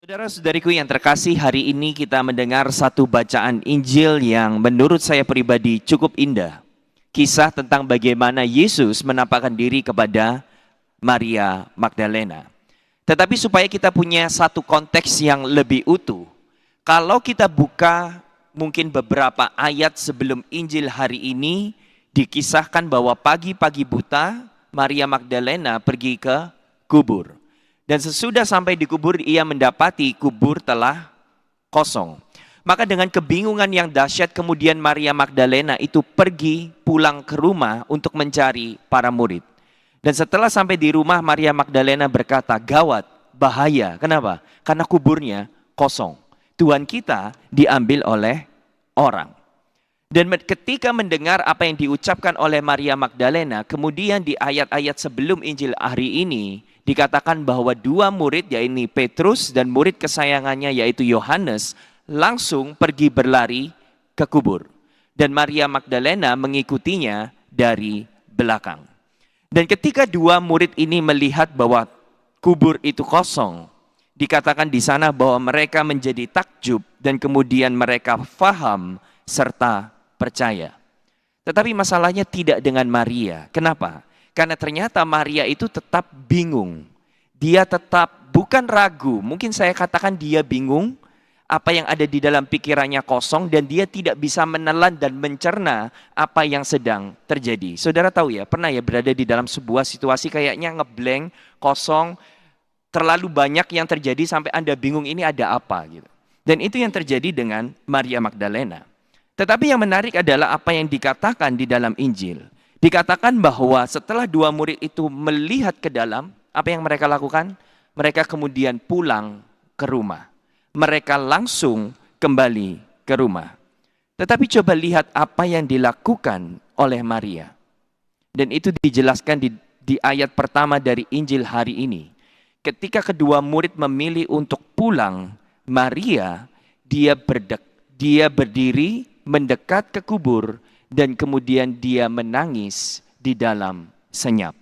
Saudara-saudariku yang terkasih, hari ini kita mendengar satu bacaan Injil yang menurut saya pribadi cukup indah. Kisah tentang bagaimana Yesus menampakkan diri kepada Maria Magdalena. Tetapi supaya kita punya satu konteks yang lebih utuh, kalau kita buka mungkin beberapa ayat sebelum Injil hari ini, dikisahkan bahwa pagi-pagi buta Maria Magdalena pergi ke kubur. Dan sesudah sampai di kubur, ia mendapati kubur telah kosong. Maka dengan kebingungan yang dahsyat, kemudian Maria Magdalena itu pergi pulang ke rumah untuk mencari para murid. Dan setelah sampai di rumah, Maria Magdalena berkata, gawat, bahaya. Kenapa? Karena kuburnya kosong. Tuhan kita diambil oleh orang. Dan ketika mendengar apa yang diucapkan oleh Maria Magdalena, kemudian di ayat-ayat sebelum Injil hari ini, dikatakan bahwa dua murid, yaitu Petrus dan murid kesayangannya yaitu Yohanes, langsung pergi berlari ke kubur. Dan Maria Magdalena mengikutinya dari belakang. Dan ketika dua murid ini melihat bahwa kubur itu kosong, dikatakan di sana bahwa mereka menjadi takjub dan kemudian mereka faham serta percaya. Tetapi masalahnya tidak dengan Maria. Kenapa? Karena ternyata Maria itu tetap bingung. Dia tetap bukan ragu. Mungkin saya katakan dia bingung. Apa yang ada di dalam pikirannya kosong. Dan dia tidak bisa menelan dan mencerna apa yang sedang terjadi. Saudara tahu ya, pernah ya berada di dalam sebuah situasi kayaknya ngeblank, kosong. Terlalu banyak yang terjadi sampai Anda bingung ini ada apa gitu. Dan itu yang terjadi dengan Maria Magdalena. Tetapi yang menarik adalah apa yang dikatakan di dalam Injil. Dikatakan bahwa setelah dua murid itu melihat ke dalam, apa yang mereka lakukan? Mereka kemudian pulang ke rumah. Mereka langsung kembali ke rumah. Tetapi coba lihat apa yang dilakukan oleh Maria. Dan itu dijelaskan di ayat pertama dari Injil hari ini. Ketika kedua murid memilih untuk pulang, Maria, dia berdiri mendekat ke kubur, dan kemudian dia menangis di dalam senyap.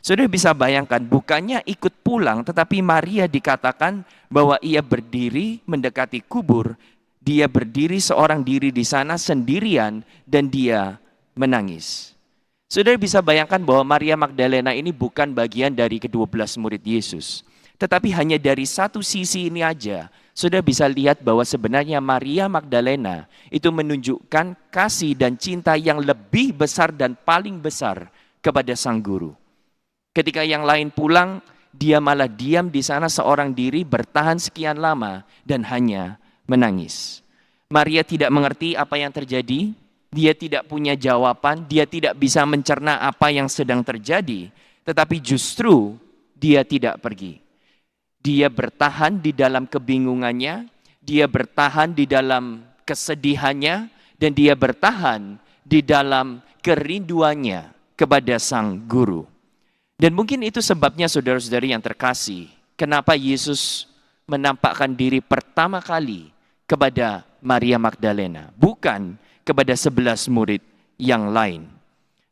Saudara bisa bayangkan, bukannya ikut pulang, tetapi Maria dikatakan bahwa ia berdiri mendekati kubur. Dia berdiri seorang diri di sana sendirian dan dia menangis. Saudara bisa bayangkan bahwa Maria Magdalena ini bukan bagian dari ke-12 murid Yesus. Tetapi hanya dari satu sisi ini aja, Saudara bisa lihat bahwa sebenarnya Maria Magdalena itu menunjukkan kasih dan cinta yang lebih besar dan paling besar kepada sang guru. Ketika yang lain pulang, dia malah diam di sana seorang diri bertahan sekian lama dan hanya menangis. Maria tidak mengerti apa yang terjadi, dia tidak punya jawaban, dia tidak bisa mencerna apa yang sedang terjadi, tetapi justru dia tidak pergi. Dia bertahan di dalam kebingungannya, dia bertahan di dalam kesedihannya, dan dia bertahan di dalam kerinduannya kepada sang guru. Dan mungkin itu sebabnya saudara-saudari yang terkasih, kenapa Yesus menampakkan diri pertama kali kepada Maria Magdalena, bukan kepada 11 murid yang lain.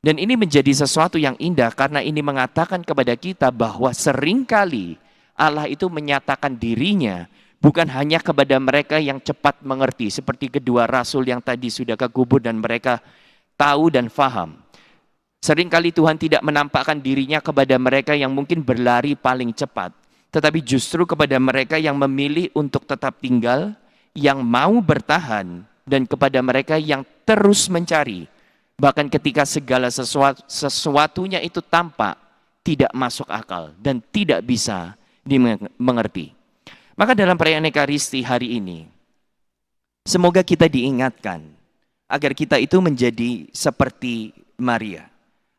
Dan ini menjadi sesuatu yang indah karena ini mengatakan kepada kita bahwa seringkali Allah itu menyatakan dirinya bukan hanya kepada mereka yang cepat mengerti, seperti kedua rasul yang tadi sudah ke kubur dan mereka tahu dan faham. Seringkali Tuhan tidak menampakkan dirinya kepada mereka yang mungkin berlari paling cepat, tetapi justru kepada mereka yang memilih untuk tetap tinggal, yang mau bertahan, dan kepada mereka yang terus mencari. Bahkan ketika segala sesuatunya itu tampak tidak masuk akal dan tidak bisa dimengerti. Maka dalam perayaan Ekaristi hari ini, semoga kita diingatkan agar kita itu menjadi seperti Maria.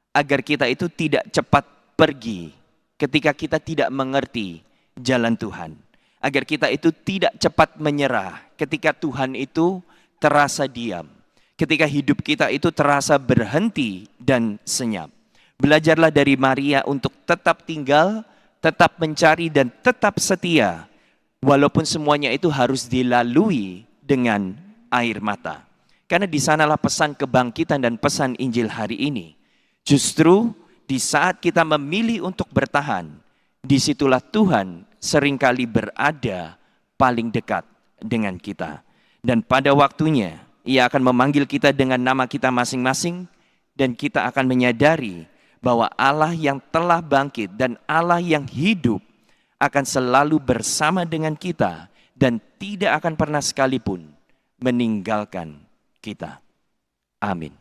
Agar kita itu tidak cepat pergi ketika kita tidak mengerti jalan Tuhan. Agar kita itu tidak cepat menyerah ketika Tuhan itu terasa diam. Ketika hidup kita itu terasa berhenti dan senyap. Belajarlah dari Maria untuk tetap tinggal, tetap mencari dan tetap setia. Walaupun semuanya itu harus dilalui dengan air mata. Karena di sanalah pesan kebangkitan dan pesan Injil hari ini. Justru di saat kita memilih untuk bertahan, disitulah Tuhan seringkali berada paling dekat dengan kita. Dan pada waktunya, Ia akan memanggil kita dengan nama kita masing-masing, dan kita akan menyadari bahwa Allah yang telah bangkit dan Allah yang hidup akan selalu bersama dengan kita dan tidak akan pernah sekalipun meninggalkan kita. Amin.